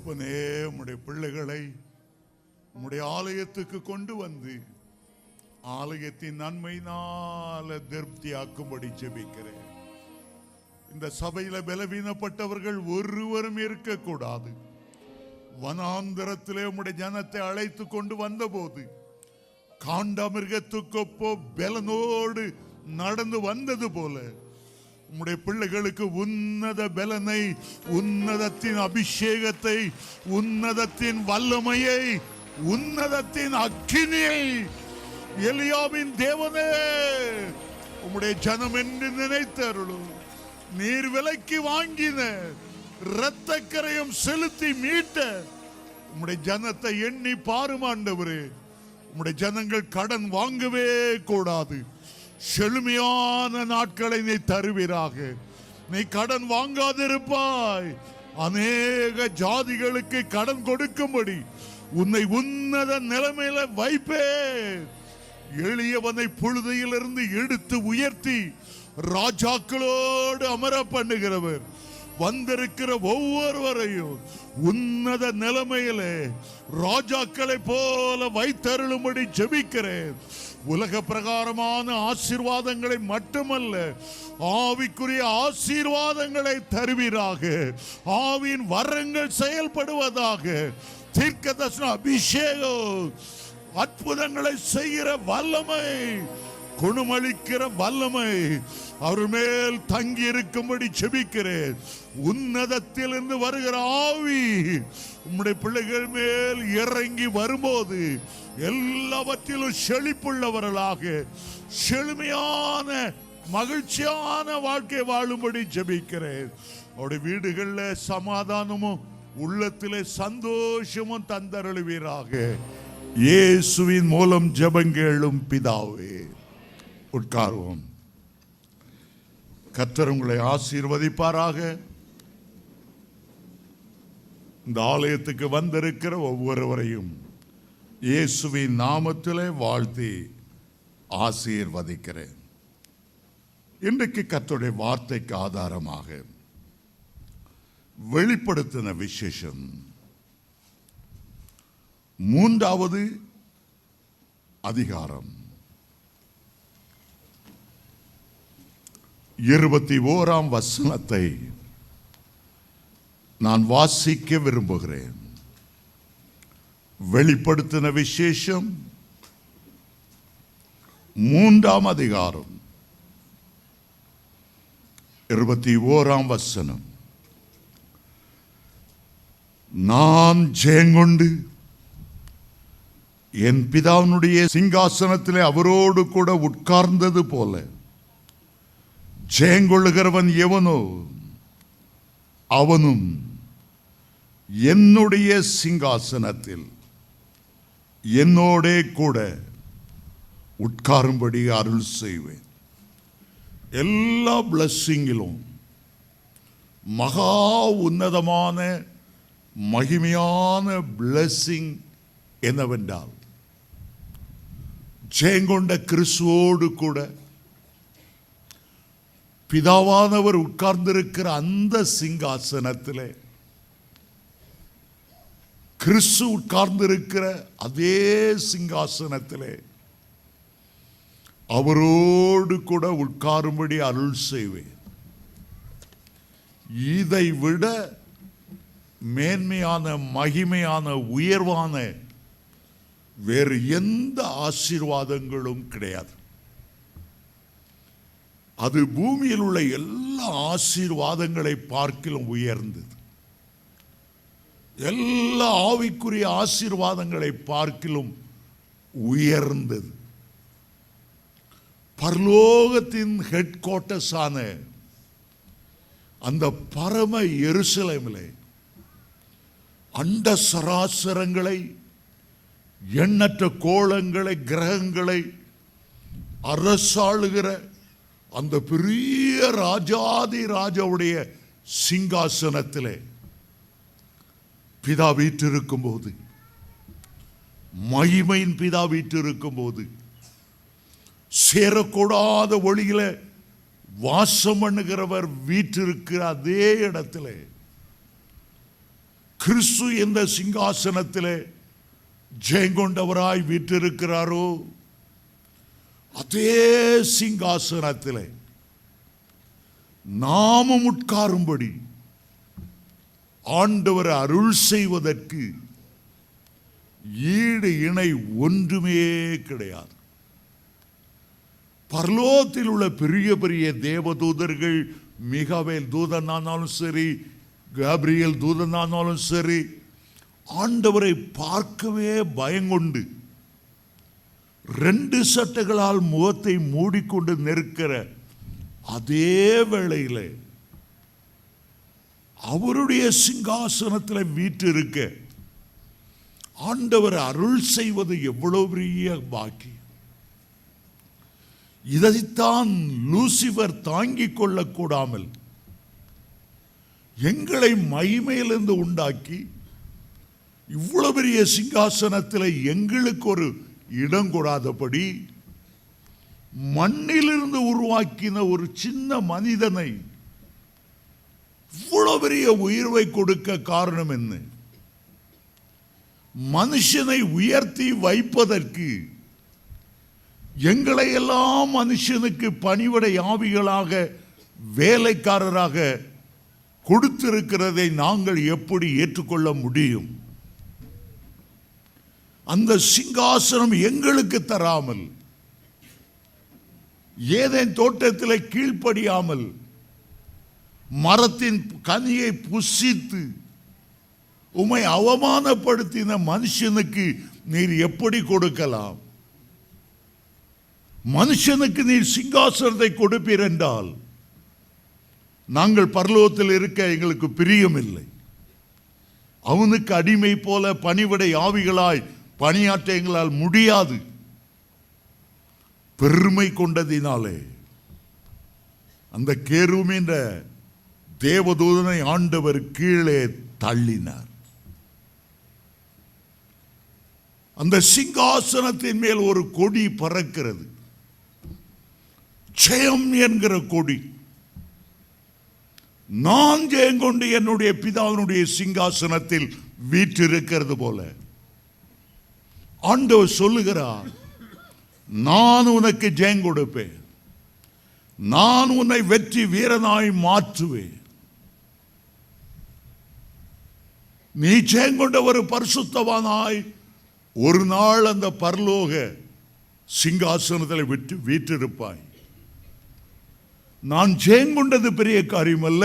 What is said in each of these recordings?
தகப்பனே, உம்முடைய பிள்ளைகளை உம்முடைய ஆலயத்துக்கு கொண்டு வந்து ஆலயத்தின் நன்மையினால திருப்தியாக்கும்படி ஜெபிக்கிறேன். இந்த சபையில பலவீனப்பட்டவர்கள் ஒருவரும் இருக்கக்கூடாது. வனாந்தரத்திலே உம்முடைய ஜனத்தை அழைத்து கொண்டு வந்த போது காண்டாமிருகத்துக்கொப்போ பலனோடு நடந்து வந்தது போல உம்முடைய பிள்ளைகளுக்கு உன்னத பலனை, உன்னதத்தின் அபிஷேகத்தை, உன்னதத்தின் வல்லமையை, உன்னதத்தின் அக்கினியை எலியாவின் தேவனே உம்முடைய ஜனம் என்று நினைத்தருளும். நீர் விலைக்கு வாங்கின இரத்த கரையும் செலுத்தி மீட்ட உம்முடைய ஜனத்தை எண்ணி பாரும் ஆண்டவரே. உம்முடைய ஜனங்கள் கடன் வாங்கவே கூடாது. செழுமையான நாட்களை நீ தருவீராக. நீ கடன் வாங்காதிருப்பாய். அநேக ஜாதிகளுக்கு கடன் கொடுக்கும்படி உன்னை உன்னத நிலைமையில வைப்பே. எளியவனை புழுதியிலிருந்து எடுத்து உயர்த்தி ராஜாக்களோடு அமர பண்ணுகிறவர். வந்திருக்கிற ஒவ்வொருவரையும் உன்னத நிலைமையிலே ராஜாக்களை போல வைத்தருளும்படி ஜெபிக்கிறேன். உலக பிரகாரமான ஆசீர்வாதங்களை மட்டுமல்ல, ஆவிக்குரிய ஆசீர்வாதங்களை தருவீராக. ஆவியின் வரங்கள் செயல்படுவதாக. தீர்க்கதரிசன அபிஷேகம், அற்புதங்களை செய்கிற வல்லமை, குணமளிக்கிற வல்லமை அவர் மேல் தங்கி இருக்கும்படி ஜெபிக்கிறேன். உன்னதத்திலிருந்து வருகிற ஆவி உம்முடைய பிள்ளைகள் மேல் இறங்கி வரும்போது எல்லாவற்றிலும் செழிப்புள்ளவர்களாக, செழுமையான மகிழ்ச்சியான வாழ்க்கை வாழும்படி ஜெபிக்கிறேன். அவருடைய வீடுகளில் சமாதானமும் உள்ளத்திலே சந்தோஷமும் தந்தருளுவீராக. இயேசுவின் மூலம் ஜெபங்கேளும் பிதாவே. உட்கார்வோம். கர்த்தர் உங்களை ஆசீர்வதிப்பாராக. இந்த ஆலயத்துக்கு வந்திருக்கிற ஒவ்வொருவரையும் இயேசுவின் நாமத்திலே வாழ்த்தி ஆசீர்வதிக்கிறேன். இன்றைக்கு கர்த்தருடைய வார்த்தைக்கு ஆதாரமாக வெளிப்படுத்தின விசேஷம் 3வது அதிகாரம் 21ஆம் வசனத்தை நான் வாசிக்க விரும்புகிறேன். வெளிப்படுத்தின விசேஷம் 3ஆம் அதிகாரம் 21ஆம் வசனம். நான் ஜெயங்கொண்டு என் பிதாவினுடைய சிங்காசனத்திலே அவரோடு கூட உட்கார்ந்தது போல ஜெயங்கொள்ளுகிறவன் எவனோ அவனும் என்னுடைய சிங்காசனத்தில் என்னோடே கூட உட்காரும்படி அருள் செய்வேன். எல்லா பிளஸ்ஸிங்கிலும் மகா உன்னதமான மகிமையான பிளஸ்ஸிங் என்னவென்றால், ஜெயங்கொண்ட கிறிஸ்துவோடு கூட பிதாவானவர் உட்கார்ந்திருக்கிற அந்த சிங்காசனத்திலே கிறிஸ்து உட்கார்ந்திருக்கிற அதே சிங்காசனத்திலே அவரோடு கூட உட்காரும்படி அருள் செய்வேன். இதை விட மேன்மையான, மகிமையான, உயர்வான வேறு எந்த ஆசீர்வாதங்களும் கிடையாது. அது பூமியில் உள்ள எல்லா ஆசீர்வாதங்களை பார்க்கிலும் உயர்ந்தது. எல்லா ஆவிக்குரிய ஆசீர்வாதங்களை பார்க்கிலும் உயர்ந்தது. பரலோகத்தின் ஹெட் குவார்ட்டர்ஸ் ஆன அந்த பரம எருசலேமிலே அண்ட சராசரங்களை, எண்ணற்ற கோளங்களை, கிரகங்களை அரசாளுகிற அந்த பெரிய ராஜாதி ராஜாவுடைய சிங்காசனத்திலே பிதா வீற்றிருக்கும் போது, மகிமையின் பிதா வீற்றிருக்கும் போது, சேரக்கூடாத ஒளியில வாசம் பண்ணுகிறவர் வீற்றிருக்கிற அதே இடத்திலே கிறிஸ்து எந்த சிங்காசனத்திலே ஜெயங்கொண்டவராய் வீற்றிருக்கிறாரோ அதே சிங்காசனத்திலே நாமும் உட்காரும்படி ஆண்டவர் அருள் செய்வதற்கு ஈடு இணை ஒன்றுமே கிடையாது. பரலோகத்தில் உள்ள பெரிய பெரிய தேவதூதர்கள், மிகாவேல் தூதனானாலும் சரி, காபிரியல் தூதனானாலும் சரி, ஆண்டவரை பார்க்கவே பயங்கொண்டு 2 சட்டைகளால் முகத்தை மூடிக்கொண்டு நிற்கிற அதே வேளையில் அவருடைய சிங்காசனத்தில் வீற்றிருக்க ஆண்டவர் அருள் செய்வது எவ்வளவு பெரிய பாக்கியம். இதைத்தான் லூசிபர் தாங்கிக் கொள்ளக்கூடாமல் எங்களை மகிமையிலிருந்து உண்டாக்கி இவ்வளவு பெரிய சிங்காசனத்தில் எங்களுக்கு ஒரு இடம் கொடாதபடி மண்ணிலிருந்து உருவாக்கின ஒரு சின்ன மனிதனை இவ்வளவு பெரிய உயர்வை கொடுக்க காரணம் என்ன? மனுஷனை உயர்த்தி வைப்பதற்கு எங்களை எல்லாம் மனுஷனுக்கு பணிவிடை ஆவிகளாக வேலைக்காரராக கொடுத்திருக்கிறதை நாங்கள் எப்படி ஏற்றுக்கொள்ள முடியும்? அந்த சிங்காசனம் எங்களுக்கு தராமல், ஏதேன் தோட்டத்தில் கீழ்ப்படியாமல் மரத்தின் கனியை புசித்து உம்மை அவமானப்படுத்தின மனுஷனுக்கு நீர் எப்படி கொடுக்கலாம்? மனுஷனுக்கு நீர் சிங்காசனத்தை கொடுப்பீர் என்றால் நாங்கள் பரலோகத்தில் இருக்க எங்களுக்கு பிரியமில்லை. அவனுக்கு அடிமை போல பணிவிடை ஆவிகளாய் பணியாற்ற எங்களால் முடியாது. பெருமை கொண்டதினாலே அந்த கேருபீன் என்ற தேவதூதனை ஆண்டவர் கீழே தள்ளினார். அந்த சிங்காசனத்தின் மேல் ஒரு கொடி பறக்கிறது, ஜெயம் என்கிற கொடி. நான் ஜெயம் கொண்டு என்னுடைய பிதாவினுடைய சிங்காசனத்தில் வீற்றிருக்கிறது போல ஆண்டவர் சொல்லுகிறார், நான் உனக்கு ஜெயம் கொடுப்பேன், நான் உன்னை வெற்றி வீரனாய் மாற்றுவேன். நீ ஜெயம் கொண்ட ஒரு பரிசுத்தவானாய் ஒரு நாள் அந்த பரலோக சிங்காசனத்தில் விட்டு வீற்றிருப்பாய். நான் ஜெயங்கொண்டது பெரிய காரியம் அல்ல,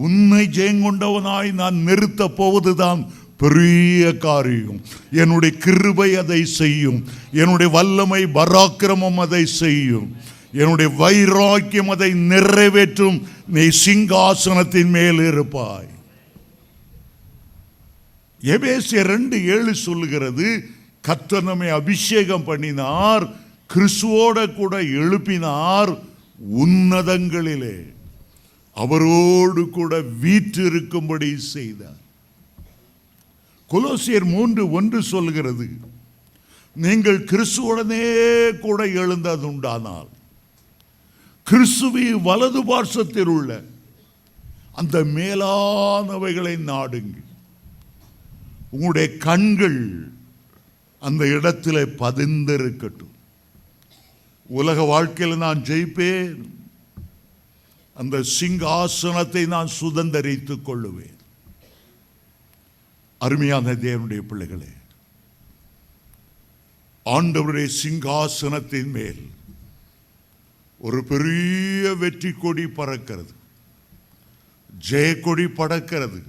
உன்னை ஜெயங்கொண்டவனாய் நான் நிறுத்த போவதுதான் பெரிய காரியம். என்னுடைய கிருபை அதை செய்யும், என்னுடைய வல்லமை பராக்கிரமம் அதை செய்யும், என்னுடைய வைராக்கியம் அதை நிறைவேற்றும். நீ சிங்காசனத்தின் மேல் இருப்பாய். எபேசியர் 2:7 சொல்லுகிறது, கர்த்தர் நம்மை அபிஷேகம் பண்ணினார், கிறிஸ்துவோட கூட எழுப்பினார், உன்னதங்களிலே அவரோடு கூட வீற்றிருக்கும்படி செய்தார். கொலோசியர் 3:1 சொல்கிறது, நீங்கள் கிறிஸ்துவுடனே கூட எழுந்தது உண்டானால் கிறிஸ்துவி வலது பார்சத்தில் உள்ள அந்த மேலானவைகளை நாடுங்கள். உங்களுடைய கண்கள் அந்த இடத்துல பதிந்திருக்கட்டும். உலக வாழ்க்கையில் நான் ஜெயிப்பேன், அந்த சிங்காசனத்தை நான் சுதந்தரித்துக் கொள்ளுவேன். அருமையான தேவனுடைய பிள்ளைகளே, ஆண்டவருடைய சிங்காசனத்தின் மேல் ஒரு பெரிய வெற்றி கொடி பறக்கிறது, ஜெயக்கொடி பறக்கிறது.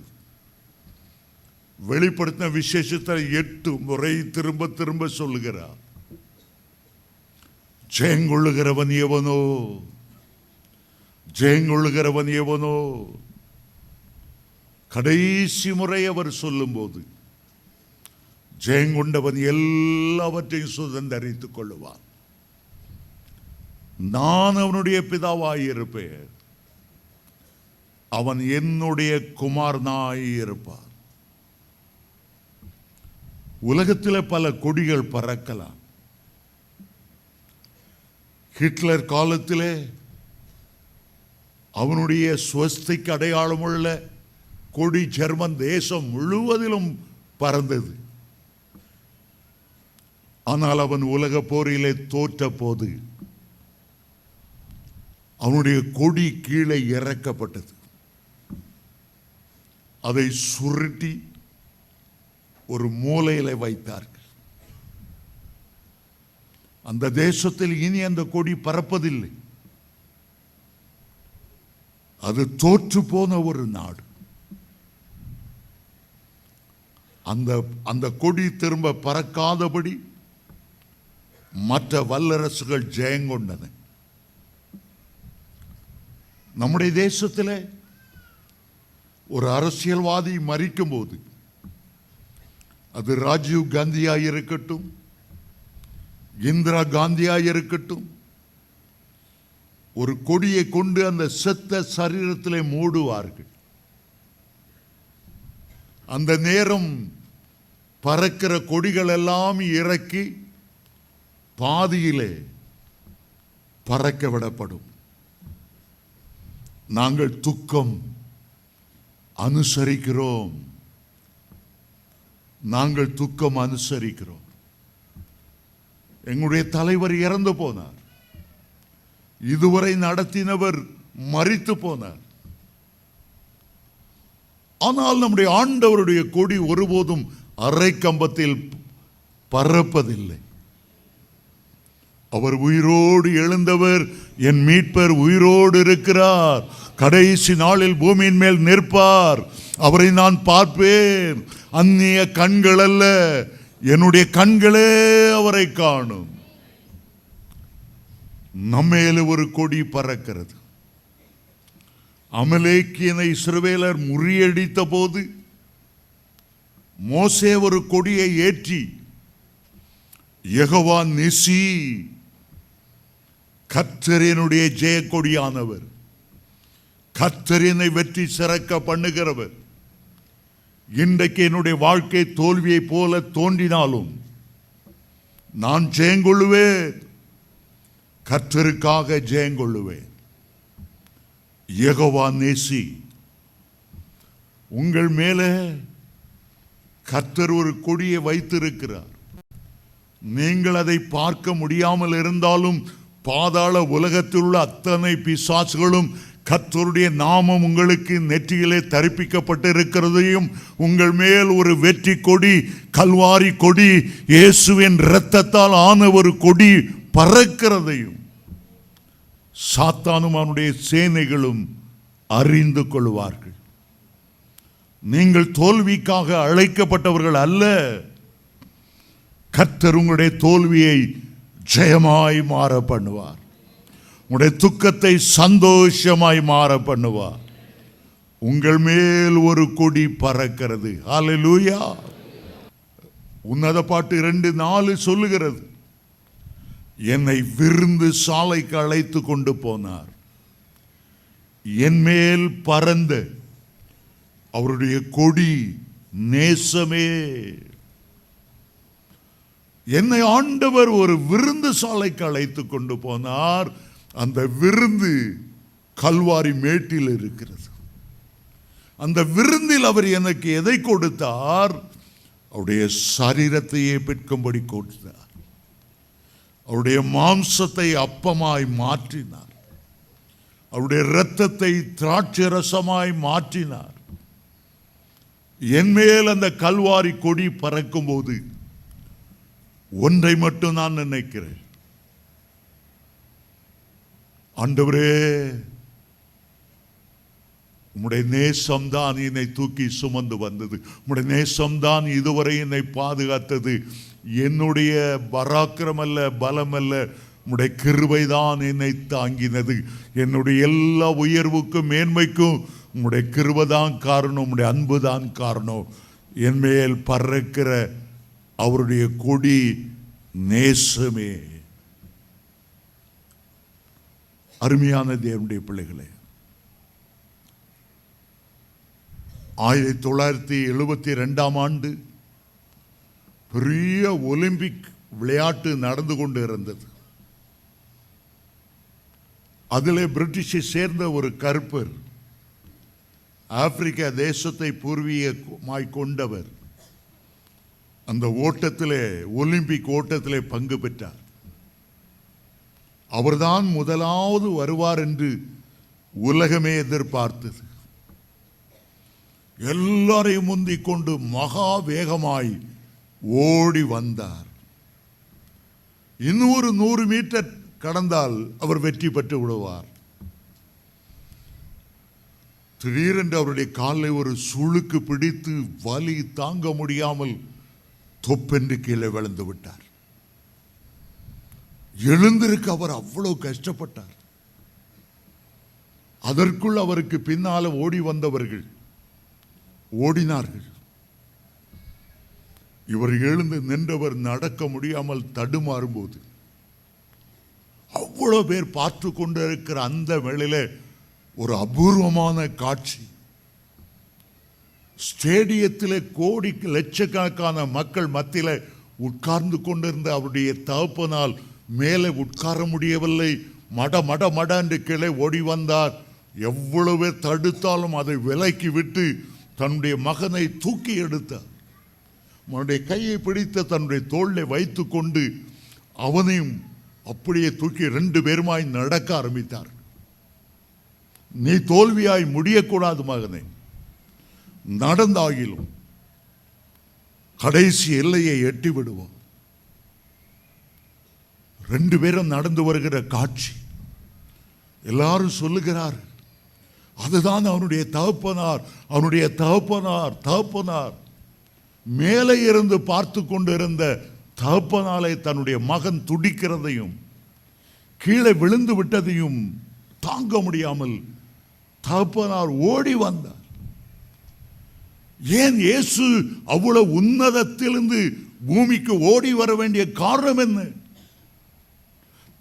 வெளிப்படுத்தின விசேஷத்தை 8 முறை திரும்ப திரும்ப சொல்லுகிறார். ஜெயங்கொள்ளுகிறவன் எவனோ, ஜெயங்கொள்ளுகிறவன் எவனோ. கடைசி முறை அவர் சொல்லும் போது ஜெயங்கொண்டவன் எல்லாவற்றையும் சுதந்தரித்துக் கொள்ளுவான். நான் அவனுடைய பிதாவாயிருப்பேன், அவன் என்னுடைய குமாரனாயிருப்பான். உலகத்தில் பல கொடிகள் பறக்கலாம். ஹிட்லர் காலத்திலே அவனுடைய சுவஸ்திக்கு அடையாளமுள்ள கொடி ஜெர்மன் தேசம் முழுவதிலும் பறந்தது. ஆனால் அவன் உலக போரிலே தோற்ற போது அவனுடைய கொடி கீழே இறக்கப்பட்டது. அதை சுருட்டி ஒரு மூலையில வைத்தார்கள். அந்த தேசத்தில் இனி அந்த கொடி பறப்பதில்லை. அது தோற்று போன ஒரு நாடு. அந்த கொடி திரும்ப பறக்காதபடி மற்ற வல்லரசுகள் ஜெயங்கொண்டன. நம்முடைய தேசத்தில் ஒரு அரசியல்வாதி மரிக்கும் போது, அது ராஜீவ் காந்தியா இருக்கட்டும், இந்திரா காந்தியா இருக்கட்டும், ஒரு கொடியை கொண்டு அந்த செத்த சரீரத்திலே மூடுவார்கள். அந்த நேரம் பறக்கிற கொடிகள் எல்லாம் இறக்கி பாதியிலே பறக்க விடப்படும். நாங்கள் துக்கம் அனுசரிக்கிறோம். நாங்கள் துக்கம் அனுசரிக்கிறோம். எங்களுடைய தலைவர் இறந்து போனார். இதுவரை நடத்தினவர் மரித்து போனார். ஆனால் நம்முடைய ஆண்டவருடைய கொடி ஒருபோதும் அரை கம்பத்தில் பறப்பதில்லை. அவர் உயிரோடு எழுந்தவர். என் மீட்பர் உயிரோடு இருக்கிறார். கடைசி நாளில் பூமியின் மேல் நிற்பார். அவரை நான் பார்ப்பேன். அந்நிய கண்கள் அல்ல, என்னுடைய கண்களே அவரை காணும். நம்மேல ஒரு கொடி பறக்கிறது. அமலேக்கியனை இஸ்ரவேலர் முறியடித்த போது மோசே ஒரு கொடியை ஏற்றி, யெகோவா நிசி, கர்த்தரினுடைய ஜெய கொடியானவர், கர்த்தரினை வெற்றி சிறக்க பண்ணுகிறவர், இன்றைக்கு என்னுடைய வாழ்க்கை தோல்வியை போல தோன்றினாலும் நான் ஜெயங்கொள்ளுவேன். கர்த்தருக்காக ஜெயங்கொள்ளுவேன். யெகோவா நேசி. உங்கள் மேலே கர்த்தர் ஒரு கொடியை வைத்திருக்கிறார். நீங்கள் அதை பார்க்க முடியாமல் இருந்தாலும் பாதாள உலகத்தில் உள்ள அத்தனை பிசாசுகளும் கர்த்தருடைய நாமம் உங்களுக்கு நெற்றியிலே தரிப்பிக்கப்பட்டு இருக்கிறதையும், உங்கள் மேல் ஒரு வெற்றி கொடி, கல்வாரி கொடி, இயேசுவின் இரத்தத்தால் ஆன ஒரு கொடி பறக்கிறதையும் சாத்தானும் அவனுடைய சேனைகளும் அறிந்து கொள்வார்கள். நீங்கள் தோல்விக்காக அழைக்கப்பட்டவர்கள் அல்ல. கர்த்தர் உங்களுடைய தோல்வியை ஜெயமாய் மாற பண்ணுவார். உங்களுடைய துக்கத்தை சந்தோஷமாய் மாற பண்ணுவார். உங்கள் மேல் ஒரு கொடி பறக்கிறது. ஹல்லேலூயா. உன்னத பாட்டு 2:4 சொல்லுகிறது, என்னை விருந்து சாலைக்கு அழைத்து கொண்டு போனார். என் மேல் பறந்த அவருடைய கொடி நேசமே. என்னை ஆண்டவர் ஒரு விருந்து சாலைக்கு அழைத்து கொண்டு போனார். அந்த விருந்து கல்வாரி மேட்டில் இருக்கிறது. அந்த விருந்தில் அவர் எனக்கு எதை கொடுத்தார்? அவருடைய சரீரத்தையே பெற்கும்படி கொடுத்தார். அவருடைய மாம்சத்தை அப்பமாய் மாற்றினார். அவருடைய இரத்தத்தை திராட்சை ரசமாய் மாற்றினார். என் மேல் அந்த கல்வாரி கொடி பறக்கும் போது ஒன்றை மட்டும் நான் நினைக்கிறேன், ஆண்டவரே, உம்முடைய நேசம்தான் என்னை தூக்கி சுமந்து வந்தது. உம்முடைய நேசம்தான் இதுவரை என்னை பாதுகாத்தது. என்னுடைய பராக்கிரம் அல்ல, பலம் அல்ல, உம்முடைய கிருபைதான் என்னை தாங்கினது. என்னுடைய எல்லா உயர்வுக்கும் மேன்மைக்கும் உம்முடைய கிருபைதான் காரணம், உம்முடைய அன்புதான் காரணம். என் மேல் பறக்கிற அவருடைய கொடி நேசமே. அருமையான தேவனுடைய பிள்ளைகளே, 1972ஆம் ஆண்டு பெரிய ஒலிம்பிக் விளையாட்டு நடந்து கொண்டு இருந்தது. அதிலே பிரிட்டிஷை சேர்ந்த ஒரு கருப்பர் ஆப்பிரிக்கா தேசத்தை பூர்வீகமாய் கொண்டவர். அந்த ஓட்டத்திலே, ஒலிம்பிக் ஓட்டத்திலே பங்கு பெற்றார். அவர்தான் முதலாவது வருவார் என்று உலகமே எதிர்பார்த்தது. எல்லாரையும் முந்திக் கொண்டு மகா வேகமாய் ஓடி வந்தார். இன்னொரு 100 மீட்டர் கடந்தால் அவர் வெற்றி பெற்று விடுவார். திடீரென்று அவருடைய காலை ஒரு சுளுக்கு பிடித்து வலி தாங்க முடியாமல் தொப்பென்று கீழே விழுந்து விட்டார். எழுந்திருக்க அவர் அவ்வளவு கஷ்டப்பட்டார். அதற்குள் அவருக்கு பின்னால ஓடி வந்தவர்கள் ஓடினார்கள். இவர் எழுந்து நின்றவர் நடக்க முடியாமல் தடுமாறும் போது அவ்வளவு பேர் பார்த்து கொண்டிருக்கிற அந்த வேளையில ஒரு அபூர்வமான காட்சி. ஸ்டேடியத்திலே கோடி லட்சக்கணக்கான மக்கள் மத்தியில உட்கார்ந்து கொண்டிருந்த அவருடைய தகப்பனால் மேலே உட்கார முடியவில்லை. மட மட மட என்று கீழே ஓடி வந்தார். எவ்வளவு தடுத்தாலும் அதை விலக்கி விட்டு தன்னுடைய மகனை தூக்கி எடுத்தார். அவனுடைய கையை பிடித்து தன்னுடைய தோளில் வைத்து கொண்டு அவனையும் அப்படியே தூக்கி 2 பேருமாய் நடக்க ஆரம்பித்தார். நீ தோல்வியாய் முடியக்கூடாது மகனே, நடந்தாகிலும் கடைசி எல்லையை எட்டி விடுவோம். 2 பேரும் நடந்து வருகிற காட்சி. எல்லாரும் சொல்லுகிறார், அதுதான் அவனுடைய தகப்பனார், அவனுடைய தகப்பனார். தகப்பனார் மேலே இருந்து பார்த்து கொண்டிருந்த தகப்பனாலே தன்னுடைய மகன் துடிக்கிறதையும் கீழே விழுந்து விட்டதையும் தாங்க முடியாமல் தகப்பனார் ஓடி வந்தார். ஏன் இயேசு அவ்வளவு உன்னதத்திலிருந்து பூமிக்கு ஓடி வர வேண்டிய காரணம் என்ன?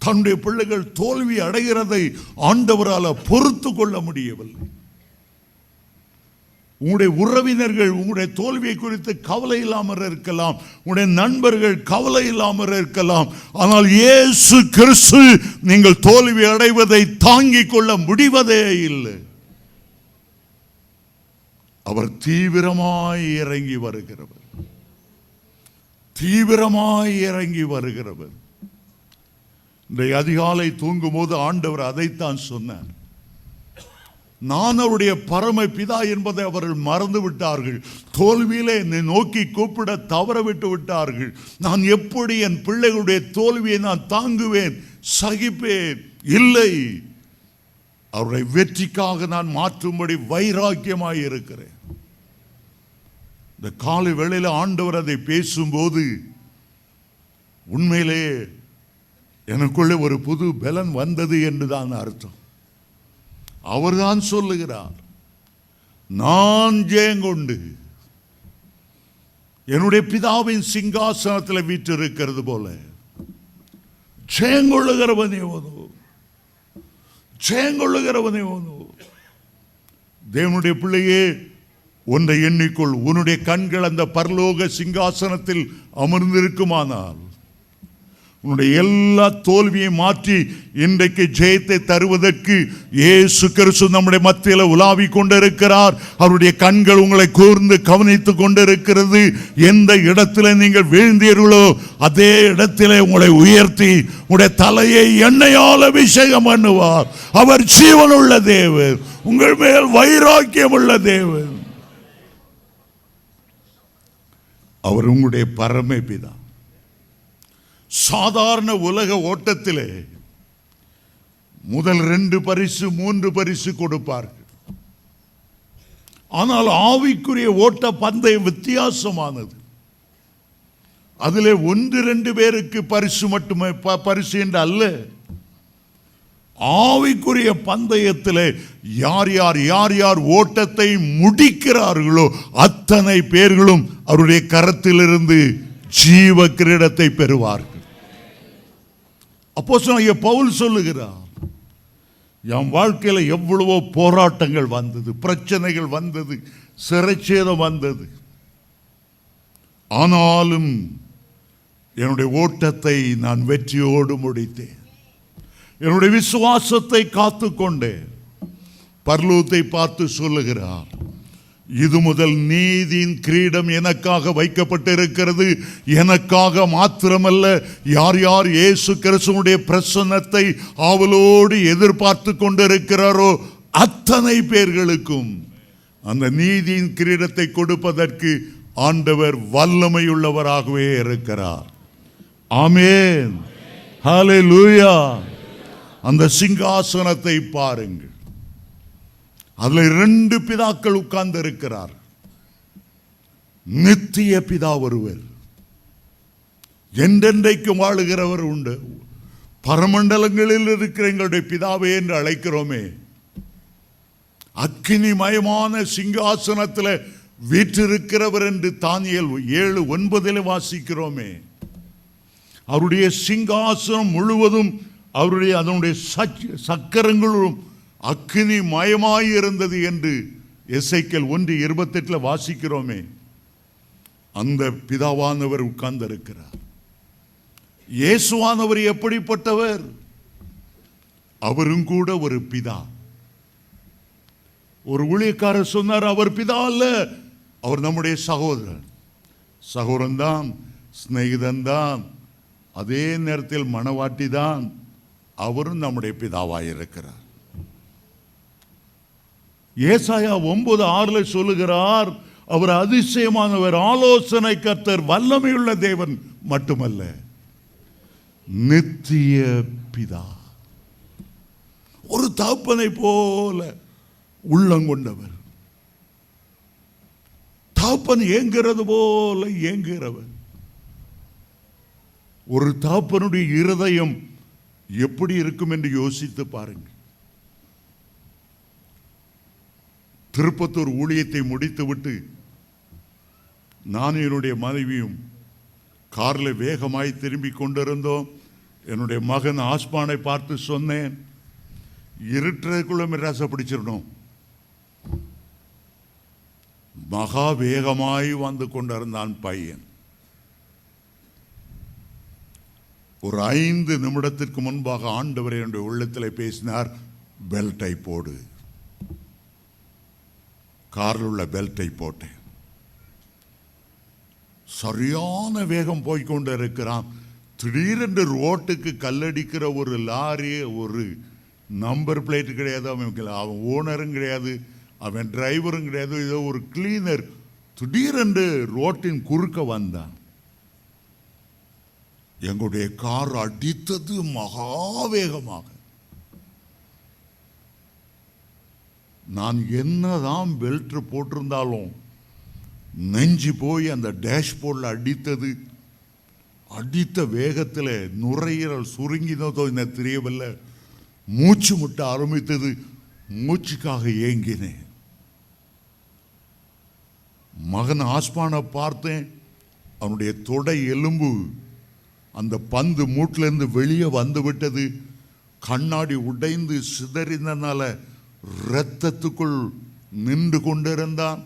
தன்னுடைய பிள்ளைகள் தோல்வி அடைகிறதை ஆண்டவரால் பொறுத்து கொள்ள முடியவில்லை. உங்களுடைய உறவினர்கள் உங்களுடைய தோல்வியை குறித்து கவலை இல்லாமல் இருக்கலாம், உங்களுடைய நண்பர்கள் கவலை இல்லாமல் இருக்கலாம். ஆனால் இயேசு கிறிஸ்து நீங்கள் தோல்வி அடைவதை தாங்கிக் கொள்ள முடிவதே இல்லை. அவர் தீவிரமாய் இறங்கி வருகிறவர், தீவிரமாய் இறங்கி வருகிறவர். இந்த அதிகாலை தூங்கும் போது ஆண்டவர் அதைத்தான் சொன்னார். நான் அவருடைய பரம பிதா என்பதை அவர்கள் மறந்து விட்டார்கள். தோல்வியிலே என்னை நோக்கி கூப்பிட தவற விட்டு விட்டார்கள். நான் எப்படி என் பிள்ளைகளுடைய தோல்வியை நான் தாங்குவேன், சகிப்பேன்? இல்லை, அவருடைய வெற்றிக்காக நான் மாற்றும்படி வைராக்கியமாய் இருக்கிறேன். இந்த காலை வேளையில் ஆண்டவர் அதை பேசும்போது உண்மையிலே எனக்குள்ளே ஒரு புது பலன் வந்தது என்றுதான் அர்த்தம். அவர்தான் சொல்லுகிறார், நான் ஜெயங்கொண்டு என்னுடைய பிதாவின் சிங்காசனத்தில் வீற்றிருக்கிறது போல ஜெயங்கொள்ளுகிறவனே ஓனோ, ஜெயங்கொள்ளுகிறவனே ஓனோ. தேவனுடைய பிள்ளையே, ஒன்றை எண்ணிக்கொள், உன்னுடைய கண்கள் அந்த பரலோக சிங்காசனத்தில் அமர்ந்திருக்குமானால் உன்னுடைய எல்லா தோல்வியை மாற்றி இன்றைக்கு ஜெயத்தை தருவதற்கு இயேசு கிறிஸ்து நம்முடைய மத்தியில் உலாவி கொண்டிருக்கிறார். அவருடைய கண்கள் உங்களை கூர்ந்து கவனித்துக் கொண்டிருக்கிறது. எந்த இடத்திலே நீங்கள் வீழ்ந்தீர்களோ அதே இடத்திலே உங்களை உயர்த்தி உங்களுடைய தலையை எண்ணெயால் அபிஷேகம் பண்ணுவார். அவர் ஜீவனுள்ள தேவன், உங்கள் மேல் வைராக்கியம் உள்ள தேவன். அவர் உங்களுடைய பரம பிதா. சாதாரண உலக ஓட்டத்திலே முதல் 2 பரிசு 3 பரிசு கொடுப்பார்கள். ஆனால் ஆவிக்குரிய ஓட்ட பந்தயம் வித்தியாசமானது. அதிலே 1-2 பேருக்கு பரிசு மட்டுமே பரிசு என்று அல்ல. ஆவிக்குரிய பந்தயத்திலே யார் யார் ஓட்டத்தை முடிக்கிறார்களோ அத்தனை பேர்களும் அவருடைய கரத்திலிருந்து ஜீவ கிரீடத்தை பெறுவார்கள். அப்போஸ்தலனாகிய பவுல் சொல்லுகிறார், என் வாழ்க்கையில் எவ்வளவோ போராட்டங்கள் வந்தது, பிரச்சனைகள் வந்தது, சிறைச்சேதம் வந்தது. ஆனாலும் என்னுடைய ஓட்டத்தை நான் வெற்றியோடு முடித்தேன். என்னுடைய விசுவாசத்தை காத்துக்கொண்டேன். பரலோகத்தை பார்த்து சொல்லுகிறார், இது முதல் நீதியின் கிரீடம் எனக்காக வைக்கப்பட்டிருக்கிறது. எனக்காக மாத்திரமல்ல, யார் யார் இயேசு கிறிஸ்துவுடைய பிரசன்னத்தை ஆவலோடு எதிர்பார்த்து கொண்டிருக்கிறாரோ அத்தனை பேர்களுக்கும் அந்த நீதியின் கிரீடத்தை கொடுப்பதற்கு ஆண்டவர் வல்லமையுள்ளவராகவே இருக்கிறார். ஆமென், ஹல்லேலூயா. அந்த சிங்காசனத்தை பாருங்கள். அதுல 2 பிதாக்கள் உட்கார்ந்து இருக்கிறார். நித்திய பிதா ஒருவர், என்றென்றைக்கும் வாழுகிறவர் உண்டு. பரமண்டலங்களில் இருக்கிற எங்களுடைய பிதாவே என்று அழைக்கிறோமே, அக்கினிமயமான சிங்காசனத்தில் வீற்றிருக்கிறவர் என்று தானியேல் 7:9 வாசிக்கிறோமே. அவருடைய சிங்காசனம் முழுவதும் அதனுடைய சக்கரங்களும் அக்கினி மயமாயிருந்தது என்று எசேக்கியேல் 1:28 வாசிக்கிறோமே. அந்த பிதாவானவர் உட்கார்ந்திருக்கிறார். இயேசுவானவர் எப்படிப்பட்டவர்? அவரும் கூட ஒரு பிதா. ஒரு ஊழியக்காரர் சொன்னார், அவர் பிதா அல்ல, அவர் நம்முடைய சகோதரன் தான், சிநேகிதன் தான், அதே நேரத்தில் மனவாட்டி தான். அவரும் நம்முடைய பிதாவாயிருக்கிறார். ஏசாயா 9:6 சொல்லுகிறார், அவர் அதிசயமானவர், ஆலோசனை கர்த்தர், வல்லமையுள்ள தேவன் மட்டுமல்ல, நித்திய பிதா. ஒரு தகப்பனை போல உள்ளங்கொண்டவர், தகப்பன் ஏங்குறது போல ஏங்குகிறவர். ஒரு தகப்பனுடைய இருதயம் எப்படி இருக்கும் என்று யோசித்து பாருங்கள். திருப்பத்தூர் ஊழியத்தை முடித்துவிட்டு நான் என்னுடைய மனைவியும் காரில் வேகமாய் திரும்பி கொண்டிருந்தோம். என்னுடைய மகன் ஆஸ்மானை பார்த்து சொன்னேன், இருட்டுக்குள்ள மெட்ராஸை பிடிச்சிடணும். மகா வேகமாய் வந்து கொண்டிருந்தான் பையன். ஒரு 5 நிமிடத்திற்கு முன்பாக ஆண்டவர் என்னுடைய உள்ளத்தில் பேசினார், பெல்ட்டை போடு. காரில் உள்ள பெல்ட்டை போட்டேன். சரியான வேகம் போய்கொண்டு இருக்கிறான். திடீரென்று ரோட்டுக்கு கல்லடிக்கிற ஒரு லாரி, ஒரு நம்பர் பிளேட் கிடையாது, அவன் ஓனரும் கிடையாது, அவன் டிரைவரும் கிடையாது, ஏதோ ஒரு கிளீனர் திடீரென்று ரோட்டின் குறுக்க வந்தான். எங்களுடைய கார் அடித்தது மகாவேகமாக. நான் என்னதான் பெல்ட் போட்டிருந்தாலும் நெஞ்சு போய் அந்த டேஷ்போர்டில் அடித்தது. அடித்த வேகத்தில் நுரையீரல் சுருங்கினதோ என்ன தெரியவில்லை, மூச்சு முட்ட ஆரம்பித்தது. மூச்சுக்காக ஏங்கினேன். மகன் ஆஸ்மானை பார்த்தேன், அவனுடைய தொடை எலும்பு அந்த பந்து மூட்டிலிருந்து வெளியே வந்து விட்டது. கண்ணாடி உடைந்து சிதறினால இரத்தத்துக்குள் நின்று கொண்டிருந்தான்.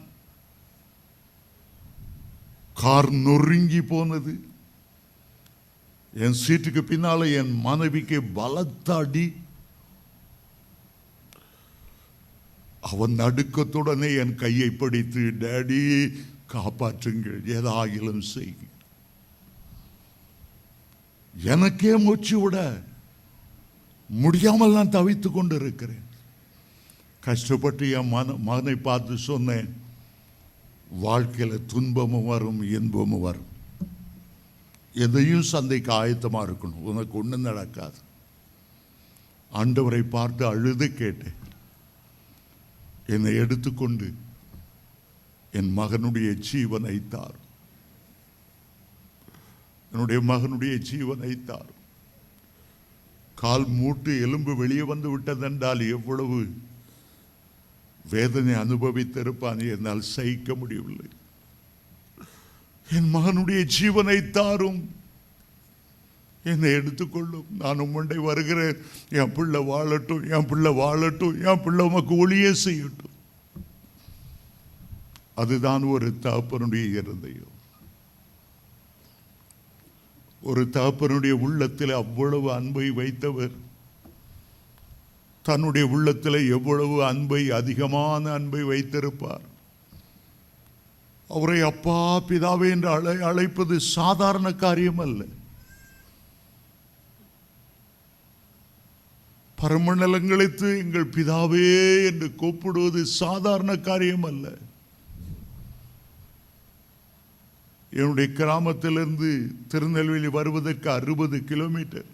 கார் நொறுங்கி போனது. என் சீட்டுக்கு பின்னால என் மனைவிக்கு பலத்த அடி. அவன் நடுக்கத்துடனே என் கையை பிடித்து, டேடி காப்பாற்றுங்கள், ஏதாகிலும் செய்யுங்க. எனக்கே மூச்சு விட முடியாமல் நான் தவித்து கொண்டு இருக்கிறேன். கஷ்டப்பட்டு என் மகனை பார்த்து சொன்னேன், வாழ்க்கையில் துன்பமும் வரும், இன்பமும் வரும், எதையும் சந்தைக்கு ஆயத்தமாக இருக்கணும், உனக்கு ஒன்றும் நடக்காது. ஆண்டவரை பார்த்து அழுது கேட்டேன். என்னை எடுத்துக்கொண்டு என் மகனுடைய ஜீவனை தார், என்னுடைய மகனுடைய ஜீவனை தார். கால் மூட்டு எலும்பு வெளியே வந்து விட்டதென்றால் எவ்வளவு வேதனை அனுபவித்திருப்பான், என்னால் சகிக்க முடியவில்லை. என் மகனுடைய ஜீவனை தாரும், என்னை எடுத்துக்கொள்ளும், நான் உம்முண்டை வருகிறேன், என் பிள்ளை வாழட்டும், என் பிள்ளை வாழட்டும், என் பிள்ளை உமக்கு ஒளியே செய்யட்டும். அதுதான் ஒரு தகப்பனுடைய இருதயம். ஒரு தகப்பனுடைய உள்ளத்தில் அவ்வளவு அன்பை வைத்தவர் தன்னுடைய உள்ளத்தில் எவ்வளவு அன்பை, அதிகமான அன்பை வைத்திருப்பார். அவரை அப்பா பிதாவே என்று அழைப்பது சாதாரண காரியம் அல்ல. பரமண்டலங்களுக்கு எங்கள் பிதாவே என்று கூப்பிடுவது சாதாரண காரியம் அல்ல. என்னுடைய கிராமத்திலிருந்து திருநெல்வேலி வருவதற்கு 60 கிலோமீட்டர்.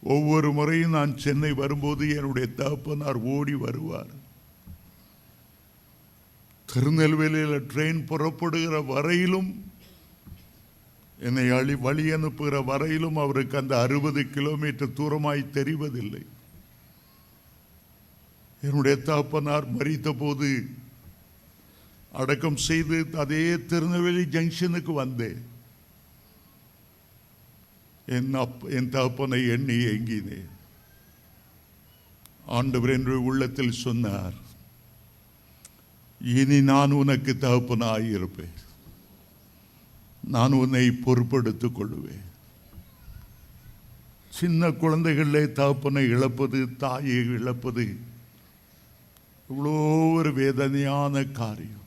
ஒவ்வொரு முறையும் நான் சென்னை வரும்போது என்னுடைய தகப்பனார் ஓடி வருவார். திருநெல்வேலியில் ட்ரெயின் புறப்படுகிற வரையிலும், என்னை வழி அனுப்புகிற வரையிலும் அவருக்கு அந்த 60 கிலோமீட்டர் தூரமாய் தெரிவதில்லை. என்னுடைய தகப்பனார் மரித்த போது அடக்கம் செய்து அதே திருநெல்வேலி ஜங்ஷனுக்கு வந்தேன். என் தகப்பனை எண்ணி ஏங்கினேன். ஆண்டவர் என்னுடைய உள்ளத்தில் சொன்னார், இனி நான் உனக்கு தகப்பனாய் இருப்பேன், நான் உன்னை பொறுப்படுத்திக் கொள்வேன். சின்ன குழந்தைகளே தகப்பனை இழப்பது, தாயை இழப்பது இவ்வளோ ஒரு வேதனையான காரியம்.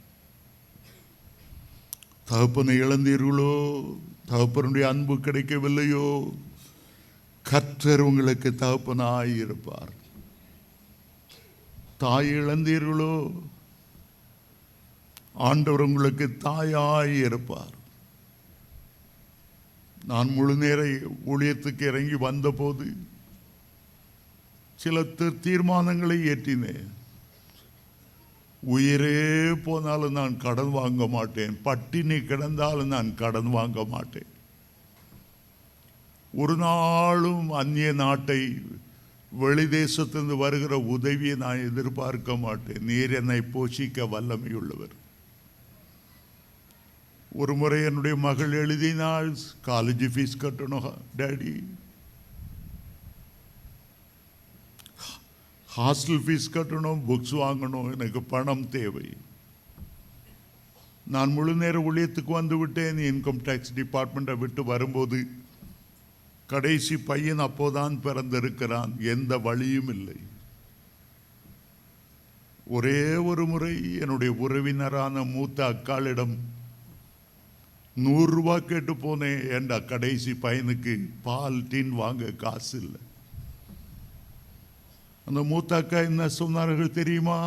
தகப்பனை இழந்தீர்களோ, தகப்பனுடைய அன்பு கிடைக்கவில்லையோ, கர்த்தர் உங்களுக்கு தகப்பனாய் இருப்பார். தாய் இழந்தீர்களோ, ஆண்டவர் உங்களுக்கு தாயாய் இருப்பார். நான் முழு நேர ஊழியத்துக்கு இறங்கி வந்தபோது சில தீர்மானங்களை ஏற்றினேன். உயிரே போனாலும் நான் கடன் வாங்க மாட்டேன், பட்டினி கிடந்தாலும் நான் கடன் வாங்க மாட்டேன், ஒரு நாளும் அந்நிய நாட்டை வெளி தேசத்திலிருந்து வருகிற உதவியை நான் எதிர்பார்க்க மாட்டேன், நீர் என்னை போஷிக்க வல்லமையுள்ளவர். ஒரு முறை என்னுடைய மகள் எழுதினாள், காலேஜ் ஃபீஸ் கட்டணும் டேடி, ஹாஸ்டல் ஃபீஸ் கட்டணும், புக்ஸ் வாங்கணும், எனக்கு பணம் தேவை. நான் முழு நேர ஊழியத்துக்கு வந்து விட்டேன். இன்கம் டேக்ஸ் டிபார்ட்மெண்ட்டை விட்டு வரும்போது கடைசி பையன் அப்போதான் பிறந்திருக்கிறான், எந்த வழியும் இல்லை. ஒரே ஒரு முறை என்னுடைய உறவினரான மூத்த அக்காளிடம் 100 ரூபாய் கேட்டு போனேன். ஏண்டா கடைசி பையனுக்கு பால் டீன் வாங்க காசு இல்லை. அந்த மூத்த அக்கா என்ன சொன்னார்கள் தெரியுமா?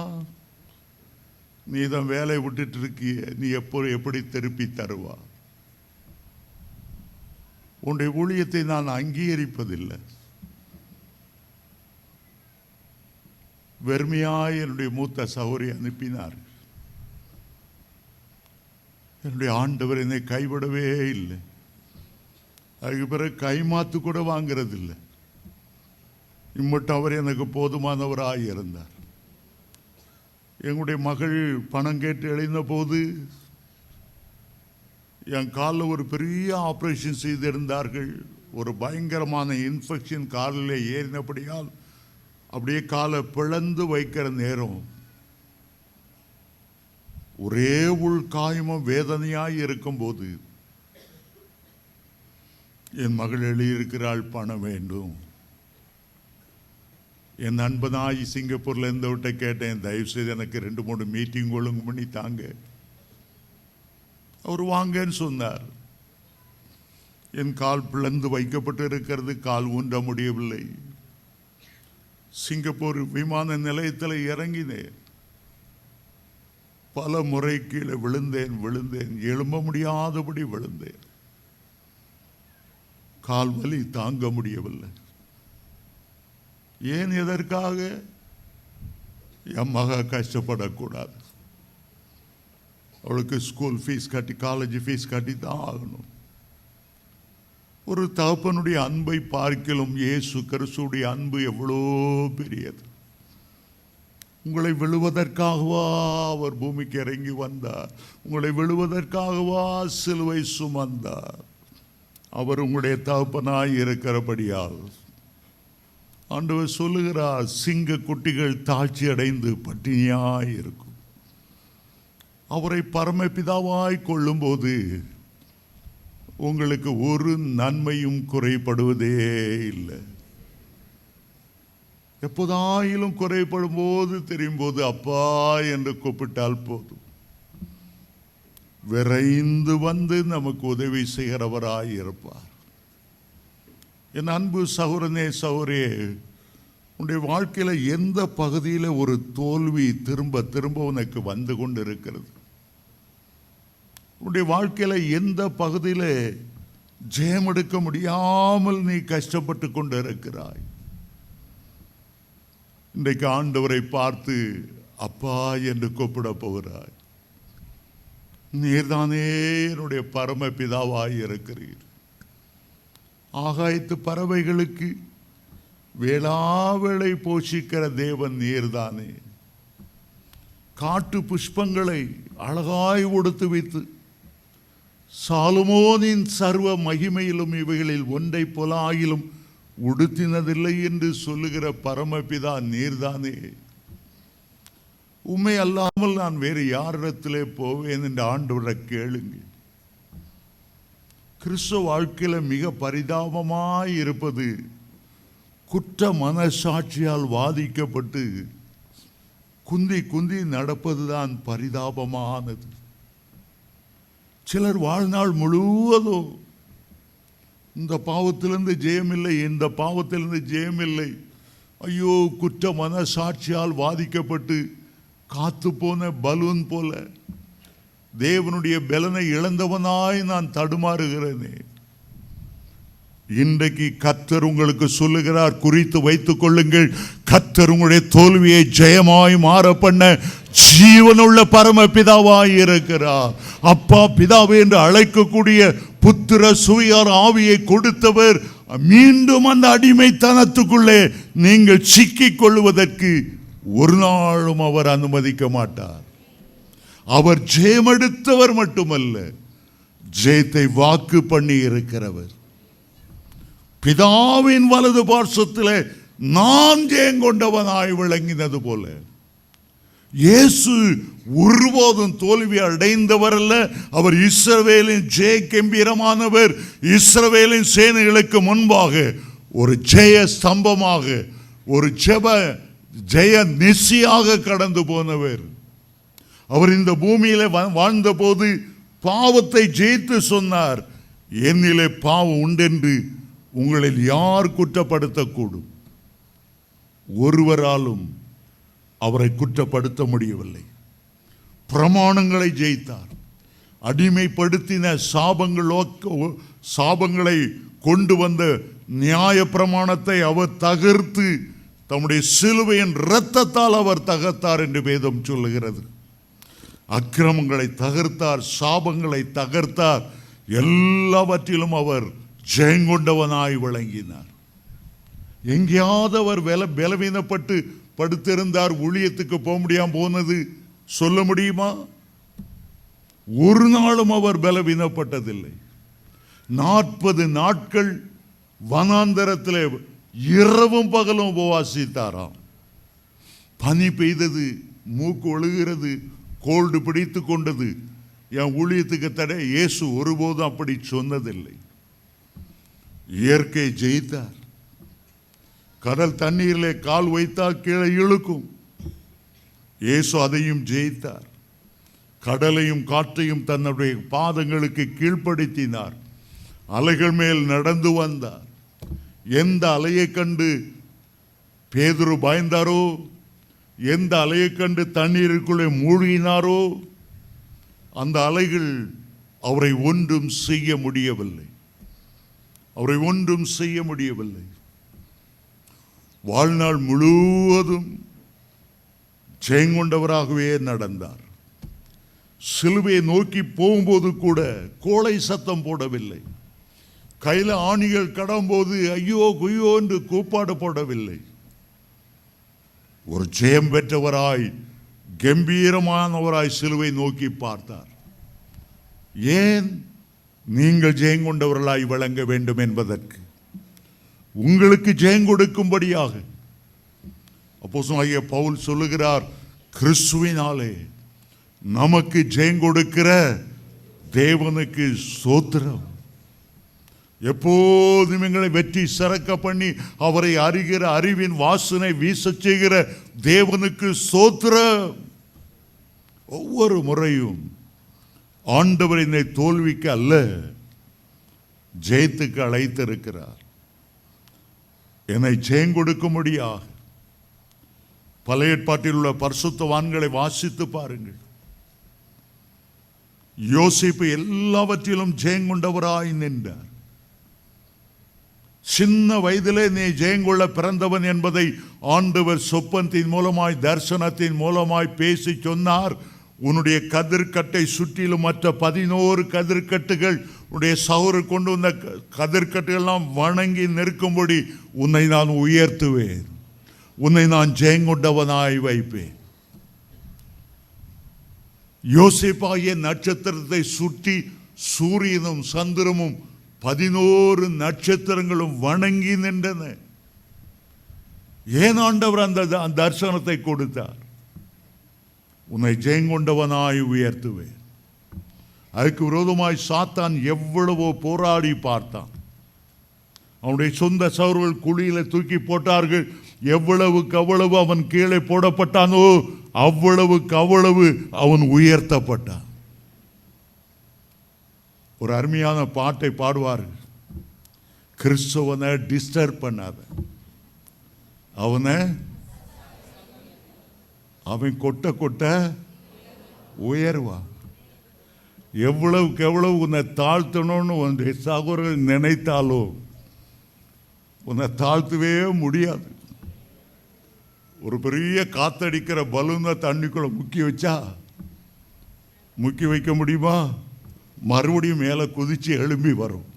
நீ தான் வேலை விட்டுட்டு இருக்கிய, நீ எப்படி திருப்பி தருவா? உன்னுடைய ஊழியத்தை நான் அங்கீகரிப்பதில்லை. வெறுமையாய் என்னுடைய மூத்த சகோதரி அனுப்பினார். என்னுடைய ஆண்டவர் என்னை கைவிடவே இல்லை. அதுக்கு பிறகு கைமாத்து கூட வாங்கிறதில்லை. இம்மட்டும் அவர் எனக்கு போதுமானவராக இருந்தார். எங்களுடைய மகள் பணம் கேட்டு எழுந்த போது என் காலில் ஒரு பெரிய ஆப்ரேஷன் செய்திருந்தார்கள். ஒரு பயங்கரமான இன்ஃபெக்ஷன் காலில் ஏறினபடியால் அப்படியே காலை பிளந்து வைக்கிற நேரம் ஒரே உள் காயமும் வேதனையாய் இருக்கும்போது என் மகள் எழுதியிருக்கிறாள், பணம் வேண்டும். என் நண்பனாய் சிங்கப்பூரில் இருந்தவிட்ட கேட்டேன், தயவுசெய்து எனக்கு 2-3 மீட்டிங் ஒழுங்கு பண்ணி தாங்க. அவர் வாங்கன்னு சொன்னார். என் கால் பிளந்து வைக்கப்பட்டு இருக்கிறது, கால் ஊன்ற முடியவில்லை. சிங்கப்பூர் விமான நிலையத்தில் இறங்கினேன். பல முறை கீழே விழுந்தேன், எழும்ப முடியாதபடி விழுந்தேன். கால் வலி தாங்க முடியவில்லை. ஏன், எதற்காக? என் மக கஷ்டப்படக்கூடாது. அவளுக்கு ஸ்கூல் ஃபீஸ் கட்டி, காலேஜ் ஃபீஸ் கட்டி தான் ஆகணும். ஒரு தகப்பனுடைய அன்பை பார்க்கிலும் இயேசு கிறிஸ்துவுடைய அன்பு எவ்வளோ பெரியது. உங்களை விழுவதற்காகவா அவர் பூமிக்கு இறங்கி வந்தார்? உங்களை விழுவதற்காகவா சிலுவை சுமந்தார்? அவர் உங்களுடைய தகப்பனாய் இருக்கிறபடியால் ஆண்டவர் சொல்லுகிறார், சிங்க குட்டிகள் தாழ்ச்சி அடைந்து பட்டினியாய் இருக்கும். அவரை பரமபிதாவாய் கொள்ளும்போது உங்களுக்கு ஒரு நன்மையும் குறைபடுவதே இல்லை. எப்போதாயிலும் குறைபடும் போது தெரியும் போது அப்பா என்று கூப்பிட்டால் போதும். விரைந்து வந்து நமக்கு உதவி செய்கிறவராய் இருப்பார். என் அன்பு சகோதரனே, சகோதரியே, உன்னுடைய வாழ்க்கையில் எந்த பகுதியில் ஒரு தோல்வி திரும்ப திரும்ப உனக்கு வந்து கொண்டு இருக்கிறது? உன்னுடைய வாழ்க்கையில் எந்த பகுதியில் ஜெயம் எடுக்க முடியாமல் நீ கஷ்டப்பட்டு கொண்டு இருக்கிறாய்? இன்றைக்கு ஆண்டவரை பார்த்து அப்பா என்று கூப்பிட போகிறாய். நீர்தானே என்னுடைய பரம பிதாவாய் இருக்கிறீர். ஆகாயத்து பறவைகளுக்கு வேளாவேளை போஷிக்கிற தேவன் நீர்தானே. காட்டு புஷ்பங்களை அழகாய் உடுத்து வைத்து சாலமோனின் சர்வ மகிமையிலும் இவைகளில் ஒன்றை போல ஆகிலும் உடுத்தினதில்லை என்று சொல்லுகிற பரமபிதா நீர்தானே. உண்மை அல்லாமல் நான் வேறு யாரிடத்திலே போவேன் என்று ஆண்டவரை கேளுங்க. கிறிஸ்துவ வாழ்க்கையில் மிக பரிதாபமாய் இருப்பது, குற்ற மனசாட்சியால் வாதிக்கப்பட்டு குந்தி குந்தி நடப்பதுதான் பரிதாபமானது. சிலர் வாழ்நாள் முழுவதும் இந்த பாவத்திலிருந்து ஜெயமில்லை, இந்த பாவத்திலிருந்து ஜெயமில்லை, ஐயோ குற்ற மனசாட்சியால் வாதிக்கப்பட்டு காத்து போன பலூன் போல தேவனுடைய பலனை இழந்தவனாய் நான் தடுமாறுகிறேனே. இன்றைக்கு கர்த்தர் உங்களுக்கு சொல்லுகிறார், குறித்து வைத்துக் கொள்ளுங்கள். கர்த்தர் உங்களுடைய தோல்வியை ஜெயமாய் மாற பண்ண ஜீவனுள்ள பரம பிதாவாய் இருக்கிறார். அப்பா பிதாவே என்று அழைக்கக்கூடிய புத்திர சுவியார் ஆவியை கொடுத்தவர். மீண்டும் அந்த அடிமைத்தனத்துக்குள்ளே நீங்கள் சிக்கிக் கொள்வதற்கு ஒரு நாளும் அவர் அனுமதிக்க மாட்டார். அவர் ஜெயமெடுத்தவர் மட்டுமல்ல, ஜெயத்தை வாக்கு பண்ணி இருக்கிறவர். பிதாவின் வலது பார்சத்திலே நான் ஜெயங்கொண்டவனாய் விளங்கினது போல இயேசு ஒருபோதும் தோல்வி அடைந்தவர் அல்ல. அவர் இஸ்ரவேலின் ஜெய கம்பீரமானவர். இஸ்ரவேலின் சேனைகளுக்கு முன்பாக ஒரு ஜெய ஸ்தம்பமாக, ஒரு ஜெய நிசியாக கடந்து போனவர். அவர் இந்த பூமியில வாழ்ந்த போது பாவத்தை ஜெயித்து சொன்னார், என்னிலே பாவம் உண்டென்று உங்களில் யார் குற்றப்படுத்தக்கூடும்? ஒருவராலும் அவரை குற்றப்படுத்த முடியவில்லை. பிரமாணங்களை ஜெயித்தார். அடிமைப்படுத்தின சாபங்களை கொண்டு வந்த நியாய பிரமாணத்தை அவர் தகர்த்து தம்முடைய சிலுவையின் இரத்தத்தால் அவர் தகர்த்தார் என்று வேதம் சொல்லுகிறது. அக்கிரமங்களை தகர்த்தார், சாபங்களை தகர்த்தார், எல்லாவற்றிலும் அவர் ஜெயங்கொண்டவனாய் விளங்கினார். எங்கேயாவது அவர் பலவீனப்பட்டு படுத்திருந்தார், ஊழியத்துக்கு போக முடியாம போனது சொல்ல முடியுமா? ஒரு நாளும் அவர் பலவீனப்பட்டதில்லை. 40 நாட்கள் வனாந்தரத்தில் இரவும் பகலும் உபவாசித்தாராம். பனி பெய்தது, மூக்கு ஒழுகிறது, கோல்டு பிடித்து கொண்டது. என் ஊழியத்துக்கு தடை. இயேசு ஒருபோதும் அப்படி சொன்னதில்லை. இயற்கை ஜெயித்தார். கடல் தண்ணீரிலே கால் வைத்தால் கீழே இழுக்கும். இயேசு அதையும் ஜெயித்தார். கடலையும் காற்றையும் தன்னுடைய பாதங்களுக்கு கீழ்ப்படுத்தினார். அலைகள் மேல் நடந்து வந்தார். எந்த அலையை கண்டு பேதுரு பயந்தாரோ, எந்த அலையை கண்டு தண்ணீருக்குள்ளே மூழ்கினாரோ, அந்த அலைகள் அவரை ஒன்றும் செய்ய முடியவில்லை. அவரை ஒன்றும் செய்ய முடியவில்லை. வாழ்நாள் முழுவதும் ஜெயங்கொண்டவராகவே நடந்தார். சிலுவையை நோக்கி போகும்போது கூட கோளை சத்தம் போடவில்லை. கையில் ஆணிகள் கடம்போது ஐயோ குய்யோ என்று கூப்பாடு போடவில்லை. ஒரு ஜெயம் பெற்றவராய், கம்பீரமானவராய் சிலுவை நோக்கி பார்த்தார். ஏன்? நீங்கள் ஜெயங்கொண்டவர்களாய் விளங்க வேண்டும் என்பதற்கு, உங்களுக்கு ஜெயம் கொடுக்கும்படியாக. அப்போஸ்தலனாகிய பவுல் சொல்லுகிறார், கிறிஸ்துவினாலே நமக்கு ஜெயம் கொடுக்கிற தேவனுக்கு ஸ்தோத்திரம். எப்போதும் எங்களை வெற்றி சிறக்க பண்ணி அவரை அறிகிற அறிவின் வாசனை வீச செய்கிற தேவனுக்கு ஸ்தோத்திரம். ஒவ்வொரு முறையும் ஆண்டவர் என்னை தோல்விக்கு அல்ல, ஜெயத்துக்கு அழைத்திருக்கிறார். என்னை ஜெயம் கொடுக்கும்படியாக பழைய ஏற்பாட்டில் உள்ள பரிசுத்தவான்களை வாசித்து பாருங்கள். யோசேப்பு எல்லாவற்றிலும் ஜெயங்கொண்டவராய் நின்றார். சின்ன வயதிலே நீ ஜெயங்கொள்ள பிறந்தவன் என்பதை ஆண்டவர் சொப்பனத்தின் மூலமாய் தரிசனத்தின் மூலமாய் பேசி சொன்னார். உன்னுடைய கதிர்கட்டை சுற்றிலும் மற்ற 11 கதிர்கட்டுகள் உன்னுடைய சகோதர கொண்டு வந்த கதிர்கட்டுகள்லாம் வணங்கி நிற்கும்படி உன்னை நான் உயர்த்துவேன், உன்னை நான் ஜெயங்கொண்டவனாய் வைப்பேன். யோசேப்பாகிய நட்சத்திரத்தை சுற்றி சூரியனும் சந்திரமும் 11 நட்சத்திரங்களும் வணங்கி நின்றன. ஏன் ஆண்டவர் அந்த தரிசனத்தை கொடுத்தார்? உன்னை ஜெயங்கொண்டவனாய் உயர்த்துவேன். அதுக்கு விரோதமாய் சாத்தான் எவ்வளவோ போராடி பார்த்தான். அவனுடைய சொந்த சகோதரர்கள் குழியில தூக்கி போட்டார்கள். எவ்வளவுக்கு அவ்வளவு அவன் கீழே போடப்பட்டானோ அவ்வளவுக்கு அவ்வளவு அவன் உயர்த்தப்பட்டான். ஒரு அருமையான பாட்டை பாடுவார்கள். கிறிஸ்தவனை டிஸ்டர்ப் பண்ணாத, அவன் கொட்ட கொட்ட உயர்வா. எவ்வளவுக்கு எவ்வளவு உன்னை தாழ்த்தணும்னு உன்னுடைய சகோதரர்கள் நினைத்தாலோ உன்னை தாழ்த்தவே முடியாது. ஒரு பெரிய காத்தடிக்கிற பலூனை தண்ணிக்குள்ள முக்கி வைக்க முடியுமா? மறுபடியும் மேலே குதிச்சு எழும்பி வரும்.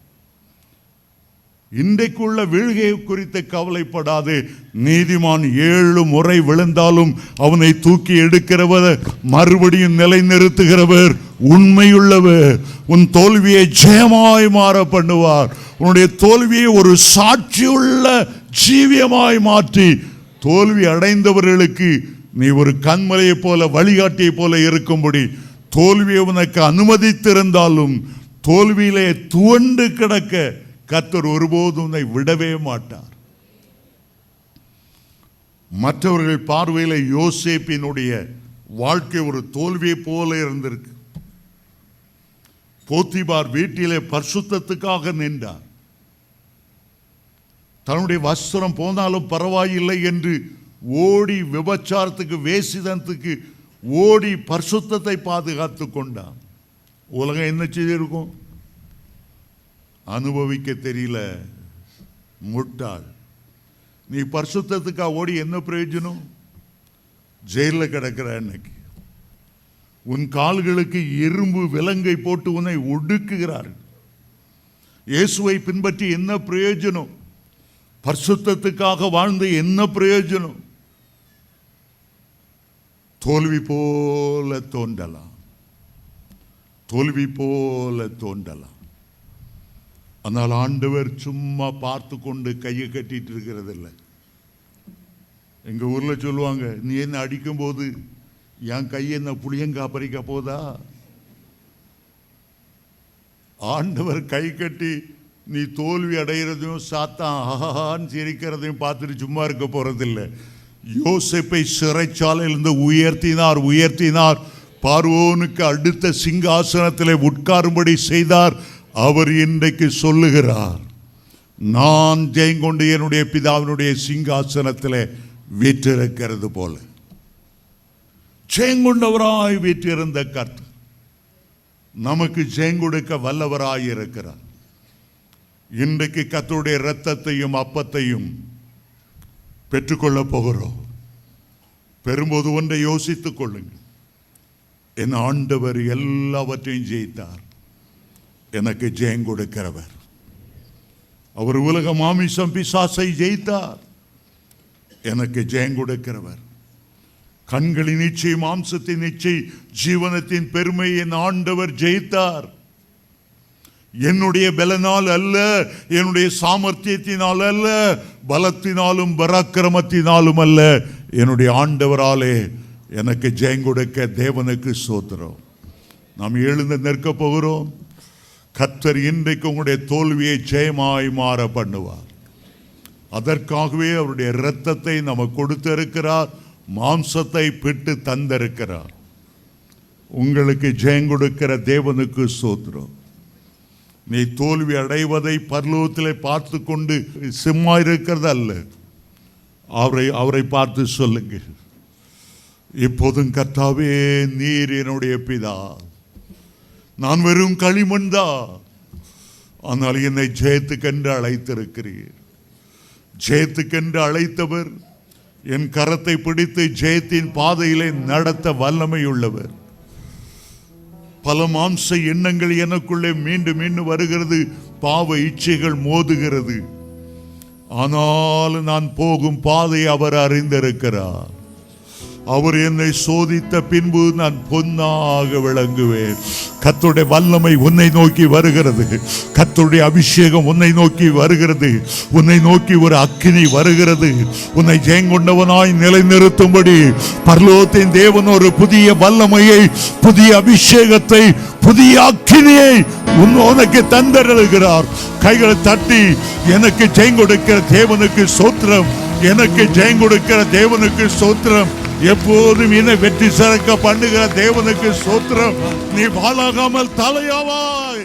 இன்றைக்குள்ள வீழ்கை குறித்து கவலைப்படாது. நீதிமான் 7 முறை விழுந்தாலும் அவனை தூக்கி எடுக்கிறவர், மறுபடியும் நிலைநிறுத்துகிறவர் உண்மையுள்ளவர். உன் தோல்வியை ஜெயமாய் மாற பண்ணுவார். உன்னுடைய தோல்வியை ஒரு சாட்சியுள்ள ஜீவியமாய் மாற்றி தோல்வி அடைந்தவர்களுக்கு நீ ஒரு கண்மலையை போல வழிகாட்டியை போல இருக்கும்படி தோல்வியை உனக்கு அனுமதித்திருந்தாலும் தோல்வியிலே துவண்டு கிடக்க கர்த்தர் ஒருபோதும் உன்னை விடவே மாட்டார். மற்றவர்கள் பார்வையில் யோசேப்பினுடைய வாழ்க்கை ஒரு தோல்வியை போல இருந்திருக்கு. போத்திபார் வீட்டிலே பரிசுத்தத்துக்காக நின்றார். தன்னுடைய வஸ்திரம் போனாலும் பரவாயில்லை என்று ஓடி விபச்சாரத்துக்கு வேசிதனத்துக்கு ஓடி பரிசுத்தத்தை பாதுகாத்து கொண்டான். உலகம் என்ன செய்திருக்கும்? அனுபவிக்க தெரியல, முட்டாள். நீ பரிசுத்தத்துக்காக ஓடி என்ன பிரயோஜனம்? ஜெயிலில் கிடக்கிற அன்னைக்கு உன் கால்களுக்கு இரும்பு விலங்கை போட்டு உன்னை ஒடுக்குகிறார்கள். இயேசுவை பின்பற்றி என்ன பிரயோஜனம்? பரிசுத்தத்துக்காக வாழ்ந்து என்ன பிரயோஜனம்? தோல்வி போல தோன்றலாம், தோல்வி போல தோன்றலாம். ஆனால் ஆண்டவர் சும்மா பார்த்து கொண்டு கையை கட்டிட்டு இருக்கிறது இல்லை. எங்க ஊர்ல சொல்லுவாங்க, நீ என்ன அடிக்கும் போது என் கையை என்ன புளியங்கா பறிக்க போதா? ஆண்டவர் கை கட்டி நீ தோல்வி அடைகிறதையும் சாத்தான் ஆஹான்னு சிரிக்கிறதையும் பார்த்துட்டு சும்மா இருக்க போறதில்லை. யோசேப்பை சிறைச்சாலையிலிருந்து உயர்த்தினார். பார்வோனுக்கு அடுத்த சிங்காசனத்தில் உட்காரும்படி செய்தார். அவர் இன்றைக்கு சொல்லுகிறார், நான் ஜெயங்கொண்டு என்னுடைய பிதாவினுடைய சிங்காசனத்தில் வீற்றிருக்கிறது போல. ஜெயங்கொண்டவராய் வீற்றிருந்த கர்த்தர் நமக்கு ஜெயங்கொடுக்க வல்லவராய் இருக்கிறார். இன்றைக்கு கர்த்தருடைய இரத்தத்தையும் அப்பத்தையும் பெற்றுக்கொள்ள போகிறோம். பெறும்போது ஒன்றை யோசித்துக் கொள்ளுங்கள். என் ஆண்டவர் எல்லாவற்றையும் ஜெயித்தார். எனக்கு ஜெயம் கொடுக்கிறவர். அவர் உலக மாமிசம் பிசாசை ஜெயித்தார். எனக்கு ஜெயம் கொடுக்கிறவர். கண்களின் இச்சை, மாம்சத்தின் இச்சை, ஜீவனத்தின் பெருமை என் ஆண்டவர் ஜெயித்தார். என்னுடைய பலனால் அல்ல, என்னுடைய சாமர்த்தியத்தினால் அல்ல, பலத்தினாலும் பராக்கிரமத்தினாலும் அல்ல, என்னுடைய ஆண்டவராலே எனக்கு ஜெயம் கொடுக்க தேவனுக்கு ஸ்தோத்திரம். நாம் எழுந்து நிற்க போகிறோம். கர்த்தர் இன்றைக்கு உங்களுடைய தோல்வியை ஜெயமாய் மாற பண்ணுவார். அதற்காகவே அவருடைய இரத்தத்தை நமக்கு கொடுத்திருக்கிறார், மாம்சத்தை பெற்று தந்திருக்கிறார். உங்களுக்கு ஜெயம் கொடுக்கிற தேவனுக்கு ஸ்தோத்திரம். நீ தோல்வி அடைவதை பரலோகத்திலே பார்த்து கொண்டு சும்மா இருக்கிறது அல்ல, அவரை பார்த்து சொல்லுங்க, இப்போதும் கர்த்தாவே நீர் என்னுடைய பிதா, நான் வெறும் களிமண் தான், ஆனால் என்னை ஜெயத்துக்கென்று அழைத்திருக்கிறீர். ஜெயத்துக்கென்று அழைத்தவர் என் கரத்தை பிடித்து ஜெயத்தின் பாதையிலே நடத்த வல்லமை உள்ளவர். பல மாம்ச எண்ணங்கள் எனக்குள்ளே மீண்டும் மீண்டும் வருகிறது, பாவ இச்சைகள் மோதுகிறது. ஆனால் நான் போகும் பாதை அவர் அறிந்திருக்கிறார். அவர் என்னை சோதித்த பின்பு நான் பொன்னாக விளங்குவேன். கர்த்தருடைய வல்லமை உன்னை நோக்கி வருகிறது, கர்த்தருடைய அபிஷேகம் உன்னை நோக்கி வருகிறது, உன்னை நோக்கி ஒரு அக்கினி வருகிறது. உன்னை ஜெயங்கொண்டவனாய் நிலைநிறுத்தும்படி பரலோகத்தின் தேவன் ஒரு புதிய வல்லமையை, புதிய அபிஷேகத்தை, புதிய அக்கினியை உனக்கு தந்தருளுகிறார். கைகளை தட்டி எனக்கு ஜெயம் கொடுக்கிற தேவனுக்கு ஸ்தோத்திரம், எனக்கு ஜெயம் கொடுக்கிற தேவனுக்கு ஸ்தோத்திரம், எப்போதும் என்னை வெற்றி சிறக்க பண்ணுகிற தேவனுக்கு ஸ்தோத்திரம். நீ வாழாகாமல் தலையாவாய்.